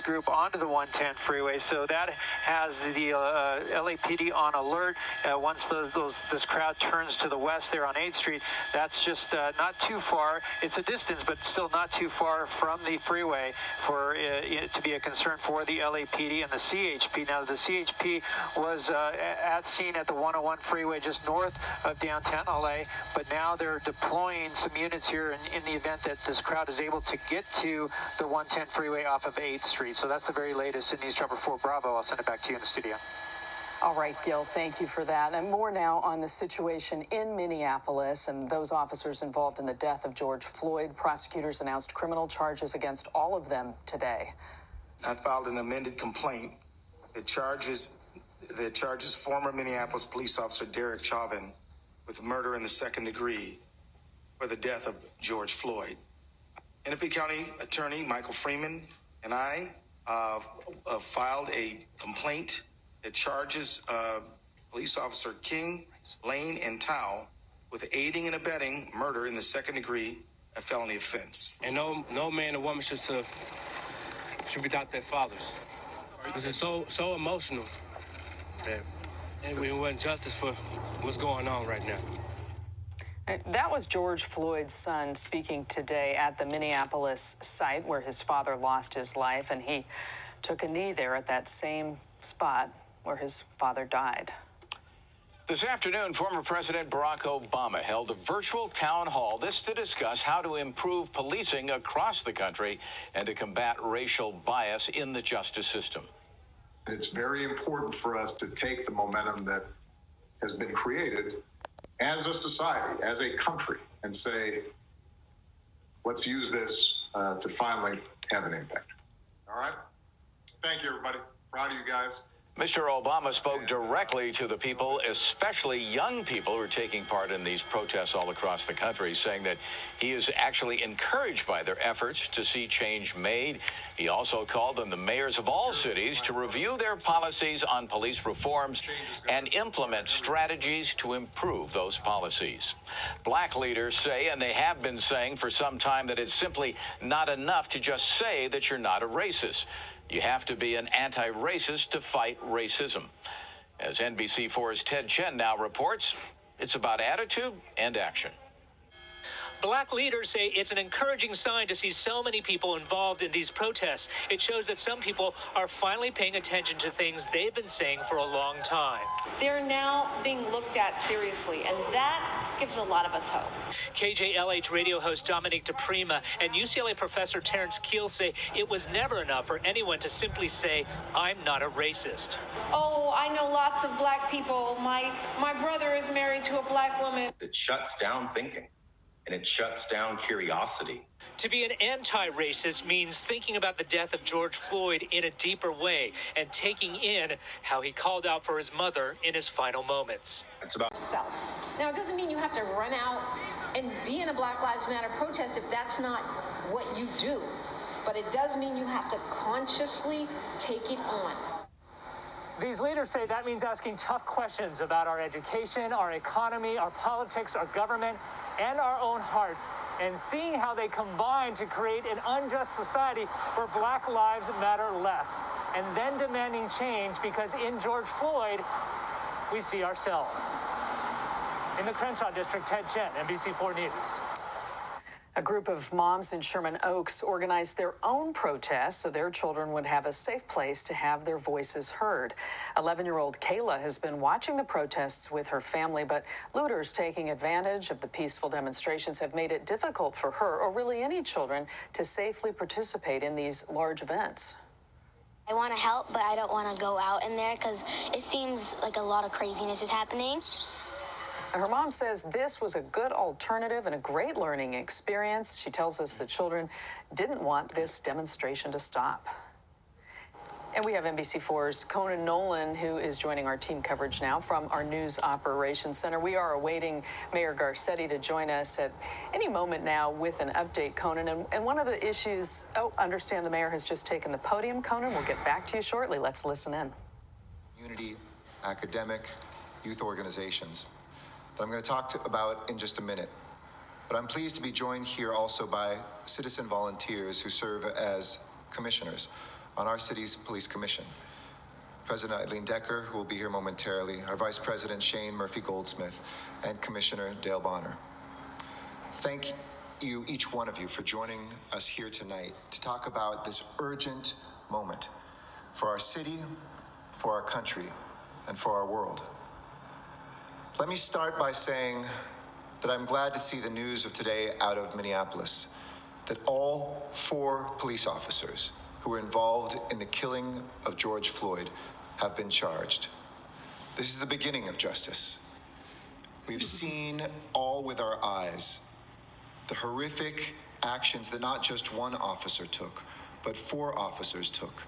group onto the 110 freeway. So that has the LAPD on alert. Once this crowd turns to the west there on 8th Street, that's just not too far. It's a distance, but still not too far from the freeway for it to be a concern for the LAPD and the CHP. Now, the CHP was at scene at the 101 freeway just north of downtown LA, but now they're deploying some units here in the event that this crowd is able to get to the 110 freeway off of 8th Street. So that's the very latest in News Chopper 4 Bravo. I'll send it back to you in the studio. All right, Gil, thank you for that. And more now on the situation in Minneapolis and those officers involved in the death of George Floyd. Prosecutors announced criminal charges against all of them today. I filed an amended complaint that charges former Minneapolis police officer Derek Chauvin with murder in the second degree for the death of George Floyd. Hennepin County Attorney Michael Freeman and I filed a complaint that charges police officer King, Lane, and Tao with aiding and abetting murder in the second degree, a felony offense. And no man or woman should be without their fathers. It's so emotional that we want justice for what's going on right now. That was George Floyd's son speaking today at the Minneapolis site where his father lost his life, and he took a knee there at that same spot where his father died. This afternoon, former President Barack Obama held a virtual town hall, this to discuss how to improve policing across the country and to combat racial bias in the justice system. It's very important for us to take the momentum that has been created as a society, as a country, and say, let's use this to finally have an impact. All right? Thank you, everybody. Proud of you guys. Mr. Obama spoke directly to the people, especially young people who are taking part in these protests all across the country, saying that he is actually encouraged by their efforts to see change made. He also called on the mayors of all cities to review their policies on police reforms and implement strategies to improve those policies. Black leaders say, and they have been saying for some time, that it's simply not enough to just say that you're not a racist. You have to be an anti-racist to fight racism. As NBC4's Ted Chen now reports, it's about attitude and action. Black leaders say it's an encouraging sign to see so many people involved in these protests. It shows that some people are finally paying attention to things they've been saying for a long time. They're now being looked at seriously, and that gives a lot of us hope. KJLH radio host Dominique DePrima and UCLA professor Terrence Keel say it was never enough for anyone to simply say, I'm not a racist. Oh, I know lots of black people. My brother is married to a black woman. It shuts down thinking, and it shuts down curiosity. To be an anti-racist means thinking about the death of George Floyd in a deeper way and taking in how he called out for his mother in his final moments. It's about self. Now, it doesn't mean you have to run out and be in a Black Lives Matter protest if that's not what you do. But it does mean you have to consciously take it on. These leaders say that means asking tough questions about our education, our economy, our politics, our government, and our own hearts, and seeing how they combine to create an unjust society where Black lives matter less, and then demanding change because in George Floyd, we see ourselves. In the Crenshaw District, Ted Chen, NBC4 News. A group of moms in Sherman Oaks organized their own protest so their children would have a safe place to have their voices heard. 11-year-old Kayla has been watching the protests with her family, but looters taking advantage of the peaceful demonstrations have made it difficult for her, or really any children, to safely participate in these large events. I want to help, but I don't want to go out in there because it seems like a lot of craziness is happening. Her mom says this was a good alternative and a great learning experience. She tells us the children didn't want this demonstration to stop. And we have NBC4's Conan Nolan, who is joining our team coverage now from our News Operations Center. We are awaiting Mayor Garcetti to join us at any moment now with an update, Conan. And one of the issues, understand the mayor has just taken the podium, Conan. We'll get back to you shortly. Let's listen in. Community, academic, youth organizations that I'm going to talk about in just a minute. But I'm pleased to be joined here also by citizen volunteers who serve as commissioners on our city's police commission. President Eileen Decker, who will be here momentarily, our Vice President Shane Murphy-Goldsmith, and Commissioner Dale Bonner. Thank you, each one of you, for joining us here tonight to talk about this urgent moment for our city, for our country, and for our world. Let me start by saying that I'm glad to see the news of today out of Minneapolis, that all 4 police officers who were involved in the killing of George Floyd have been charged. This is the beginning of justice. We've seen all with our eyes the horrific actions that not just one officer took, but 4 officers took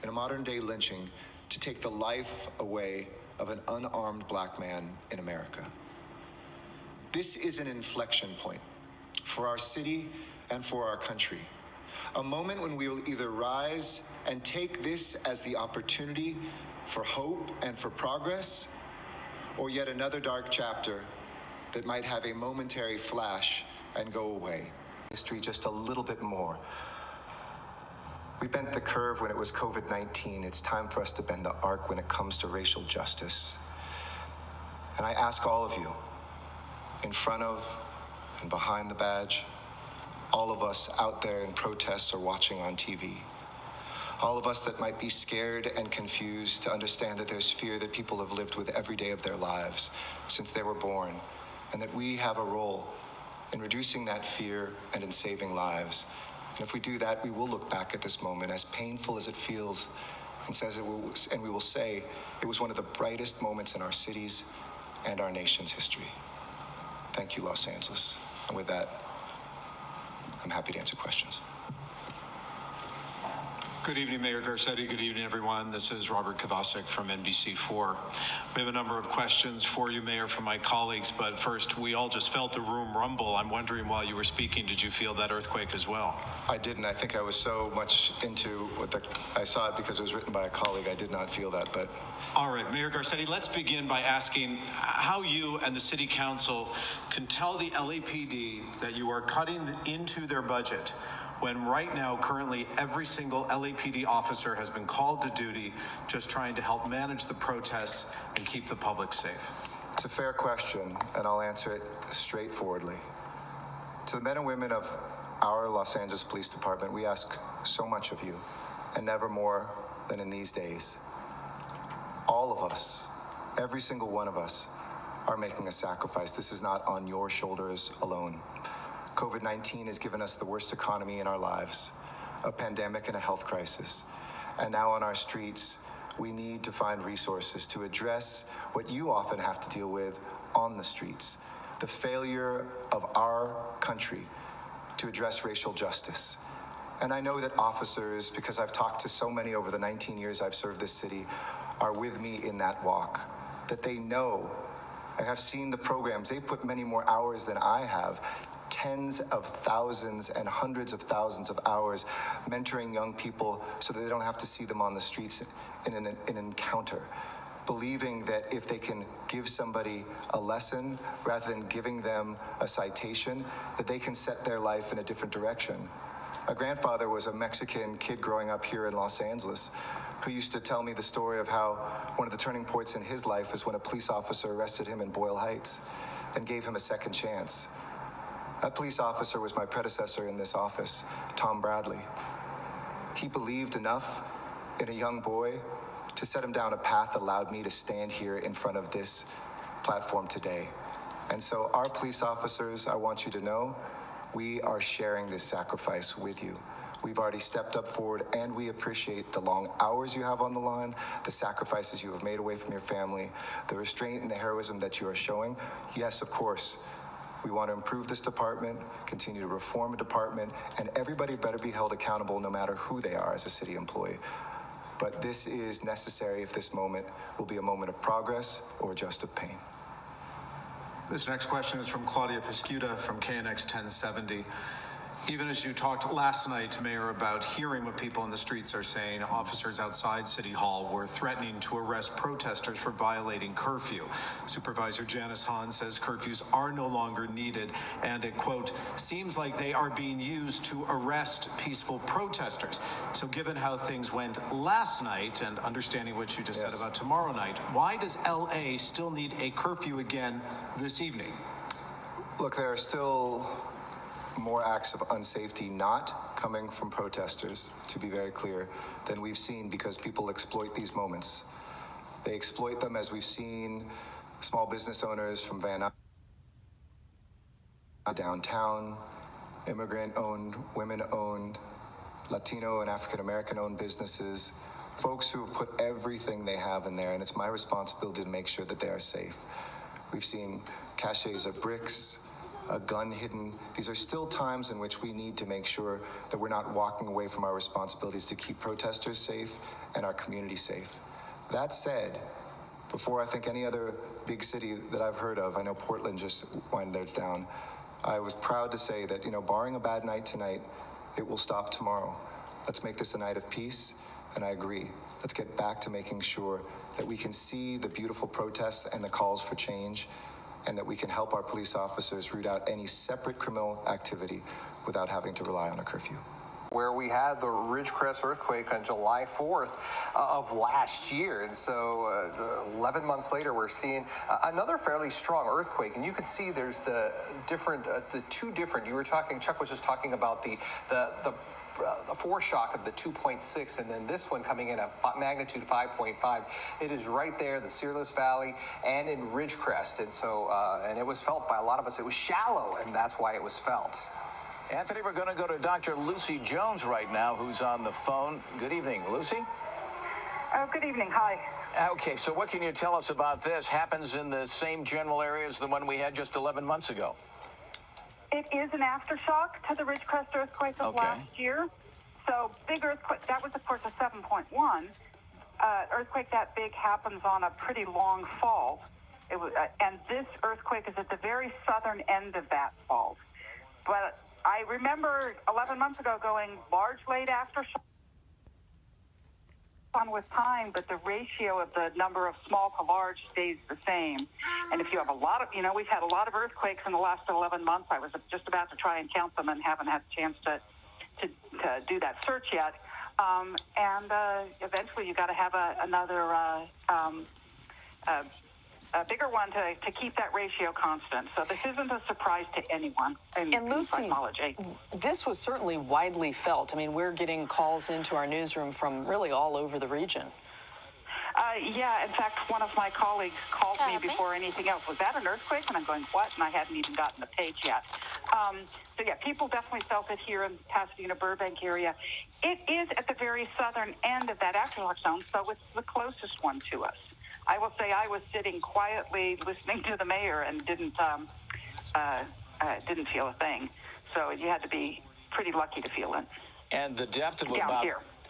in a modern-day lynching to take the life away of an unarmed black man in America. This is an inflection point for our city and for our country, a moment when we will either rise and take this as the opportunity for hope and for progress, or yet another dark chapter that might have a momentary flash and go away. History just a little bit more. We bent the curve when it was COVID-19. It's time for us to bend the arc when it comes to racial justice. And I ask all of you, in front of and behind the badge, all of us out there in protests or watching on TV, all of us that might be scared and confused to understand that there's fear that people have lived with every day of their lives since they were born, and that we have a role in reducing that fear and in saving lives. And if we do that, we will look back at this moment, as painful as it feels, and we will say it was one of the brightest moments in our city's and our nation's history. Thank you, Los Angeles. And with that, I'm happy to answer questions. Good evening, Mayor Garcetti. Good evening, everyone. This is Robert Kovacic from NBC4. We have a number of questions for you, Mayor, from my colleagues, but first, we all just felt the room rumble. I'm wondering, while you were speaking, did you feel that earthquake as well? I didn't. I think I was so much into I saw it because it was written by a colleague. I did not feel that, but... All right, Mayor Garcetti, let's begin by asking how you and the City Council can tell the LAPD that you are cutting into their budget when right now, currently, every single LAPD officer has been called to duty just trying to help manage the protests and keep the public safe? It's a fair question, and I'll answer it straightforwardly. To the men and women of our Los Angeles Police Department, we ask so much of you, and never more than in these days. All of us, every single one of us, are making a sacrifice. This is not on your shoulders alone. COVID-19 has given us the worst economy in our lives, a pandemic and a health crisis. And now on our streets, we need to find resources to address what you often have to deal with on the streets, the failure of our country to address racial justice. And I know that officers, because I've talked to so many over the 19 years I've served this city, are with me in that walk, that they know. I have seen the programs. They put many more hours than I have, tens of thousands and hundreds of thousands of hours mentoring young people so that they don't have to see them on the streets in an encounter, believing that if they can give somebody a lesson rather than giving them a citation, that they can set their life in a different direction. My grandfather was a Mexican kid growing up here in Los Angeles who used to tell me the story of how one of the turning points in his life was when a police officer arrested him in Boyle Heights and gave him a second chance. That police officer was my predecessor in this office, Tom Bradley. He believed enough in a young boy to set him down a path that allowed me to stand here in front of this platform today. And so our police officers, I want you to know, we are sharing this sacrifice with you. We've already stepped up forward, and we appreciate the long hours you have on the line, the sacrifices you have made away from your family, the restraint and the heroism that you are showing. Yes, of course, we want to improve this department, continue to reform a department, and everybody better be held accountable no matter who they are as a city employee. But this is necessary if this moment will be a moment of progress or just of pain. This next question is from Claudia Piscuta from KNX 1070. Even as you talked last night, Mayor, about hearing what people in the streets are saying, officers outside City Hall were threatening to arrest protesters for violating curfew. Supervisor Janice Hahn says curfews are no longer needed, and it, quote, seems like they are being used to arrest peaceful protesters. So given how things went last night and understanding what you just said about tomorrow night, why does LA still need a curfew again this evening? Look, there are still more acts of unsafety not coming from protesters, to be very clear, than we've seen because people exploit these moments. They exploit them, as we've seen small business owners from Van Nuys downtown, immigrant-owned, women-owned, Latino and African-American-owned businesses, folks who have put everything they have in there, and it's my responsibility to make sure that they are safe. We've seen caches of bricks, a gun hidden. These are still times in which we need to make sure that we're not walking away from our responsibilities to keep protesters safe and our community safe. That said, before I think any other big city that I've heard of, I know Portland just wound theirs down, I was proud to say that, barring a bad night tonight, it will stop tomorrow. Let's make this a night of peace, and I agree. Let's get back to making sure that we can see the beautiful protests and the calls for change, and that we can help our police officers root out any separate criminal activity without having to rely on a curfew. Where we had the Ridgecrest earthquake on July 4th of last year. And so 11 months later, we're seeing another fairly strong earthquake. And you can see there's the two different, Chuck was just talking about the foreshock of the 2.6, and then this one coming in at magnitude 5.5. It is right there, the Searless Valley, and in Ridgecrest. And so, and it was felt by a lot of us. It was shallow, and that's why it was felt. Anthony, we're going to go to Dr. Lucy Jones right now, who's on the phone. Good evening, Lucy. Oh, good evening. Hi. Okay, so what can you tell us about this? Happens in the same general area as the one we had just 11 months ago. It is an aftershock to the Ridgecrest earthquake of last year. So big earthquake, that was of course a 7.1. Earthquake that big happens on a pretty long fault. It was, and this earthquake is at the very southern end of that fault. But I remember 11 months ago going large late aftershock on with time, but the ratio of the number of small to large stays the same. And if you have a lot of, we've had a lot of earthquakes in the last 11 months. I was just about to try and count them and haven't had a chance to do that search yet. And eventually you got to have another a bigger one to keep that ratio constant. So this isn't a surprise to anyone in Lucy, seismology. This was certainly widely felt. I mean, we're getting calls into our newsroom from really all over the region. Yeah, in fact, one of my colleagues called me before anything else. Was that an earthquake? And I'm going, what? And I hadn't even gotten the page yet. So yeah, people definitely felt it here in Pasadena, Burbank area. It is at the very southern end of that aftershock zone, so it's the closest one to us. I will say I was sitting quietly listening to the mayor and didn't feel a thing. So you had to be pretty lucky to feel it. And the depth of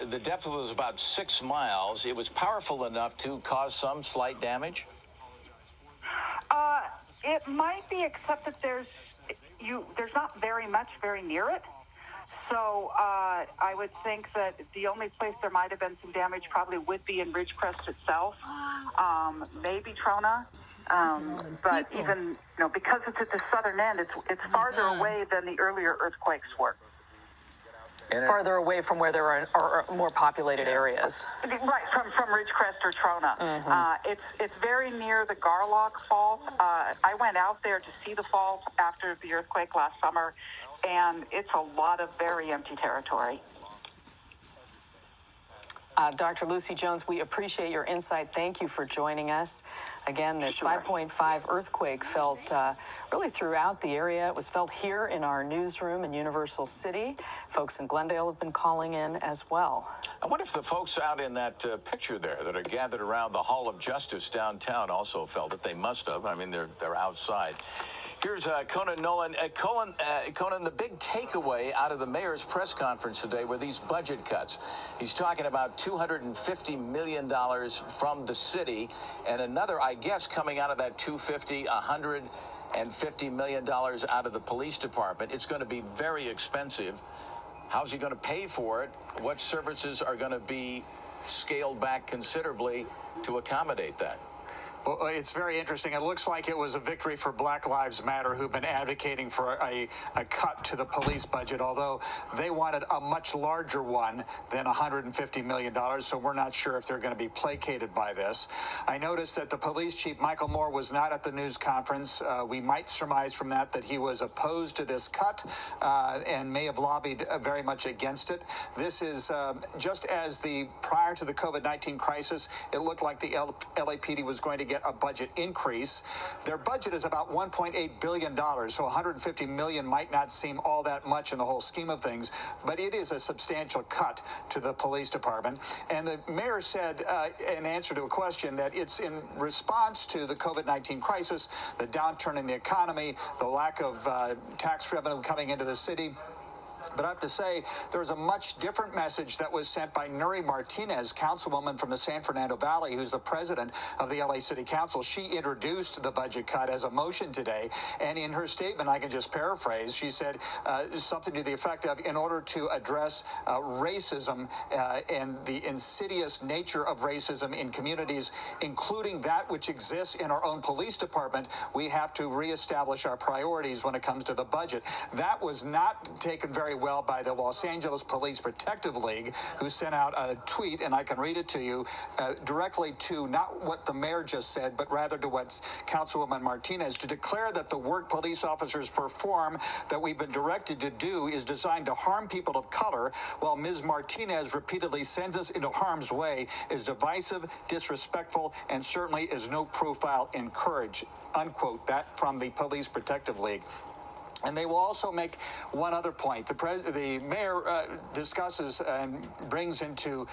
the depth was about 6 miles. It was powerful enough to cause some slight damage. It might be, except that there's not very much very near it. So I would think that the only place there might have been some damage probably would be in Ridgecrest itself, maybe Trona. But even because it's at the southern end, it's farther away than the earlier earthquakes were. Farther away from where there are more populated areas. Right, from Ridgecrest or Trona. Mm-hmm. It's very near the Garlock Fault. I went out there to see the fault after the earthquake last summer, and it's a lot of very empty territory. Dr. Lucy Jones, we appreciate your insight. Thank you for joining us. Again, this 5.5 earthquake felt really throughout the area. It was felt here in our newsroom in Universal City. Folks in Glendale have been calling in as well. I wonder if the folks out in that picture there that are gathered around the Hall of Justice downtown also felt it. They must have. I mean, they're outside. Here's Conan Nolan. Conan, the big takeaway out of the mayor's press conference today were these budget cuts. He's talking about $250 million from the city, and another, I guess, coming out of that $250, $150 million out of the police department. It's going to be very expensive. How's he going to pay for it? What services are going to be scaled back considerably to accommodate that? Well, it's very interesting. It looks like it was a victory for Black Lives Matter, who've been advocating for a cut to the police budget, although they wanted a much larger one than $150 million, so we're not sure if they're going to be placated by this. I noticed that the police chief, Michael Moore, was not at the news conference. We might surmise from that he was opposed to this cut and may have lobbied very much against it. This is just as prior to the COVID-19 crisis, it looked like the LAPD was going to get a budget increase. Their budget is about $1.8 billion, so $150 million might not seem all that much in the whole scheme of things, but it is a substantial cut to the police department. And the mayor said in answer to a question that it's in response to the COVID-19 crisis, the downturn in the economy, the lack of tax revenue coming into the city. But I have to say, there's a much different message that was sent by Nuri Martinez, councilwoman from the San Fernando Valley, who's the president of the LA City Council. She introduced the budget cut as a motion today. And in her statement, I can just paraphrase, she said something to the effect of, in order to address racism and the insidious nature of racism in communities, including that which exists in our own police department, we have to reestablish our priorities when it comes to the budget. That was not taken very well by the Los Angeles Police Protective League, who sent out a tweet, and I can read it to you, directly to not what the mayor just said, but rather to what Councilwoman Martinez, to declare that the work police officers perform that we've been directed to do is designed to harm people of color, while Ms. Martinez repeatedly sends us into harm's way, is divisive, disrespectful, and certainly is no profile in courage, unquote. That from the Police Protective League. And they will also make one other point. The mayor discusses and brings into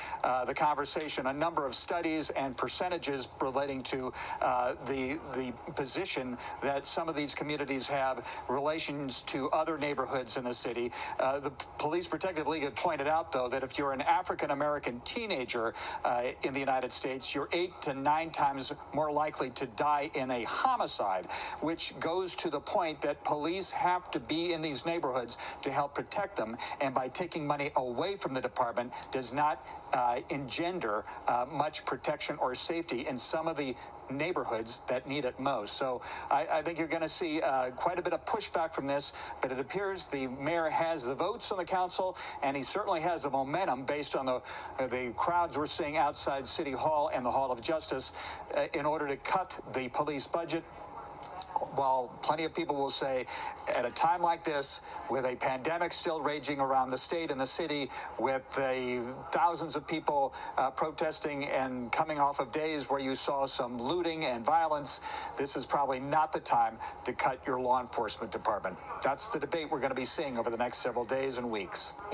the conversation a number of studies and percentages relating to the position that some of these communities have relations to other neighborhoods in the city. The Police Protective League had pointed out, though, that if you're an African-American teenager in the United States, you're 8 to 9 times more likely to die in a homicide, which goes to the point that police have to be in these neighborhoods to help protect them, and by taking money away from the department does not engender much protection or safety in some of the neighborhoods that need it most. So I think you're going to see quite a bit of pushback from this, but it appears the mayor has the votes on the council, and he certainly has the momentum based on the crowds we're seeing outside City Hall and the Hall of Justice in order to cut the police budget. While plenty of people will say, at a time like this, with a pandemic still raging around the state and the city, with the thousands of people protesting and coming off of days where you saw some looting and violence, this is probably not the time to cut your law enforcement department. That's the debate we're going to be seeing over the next several days and weeks.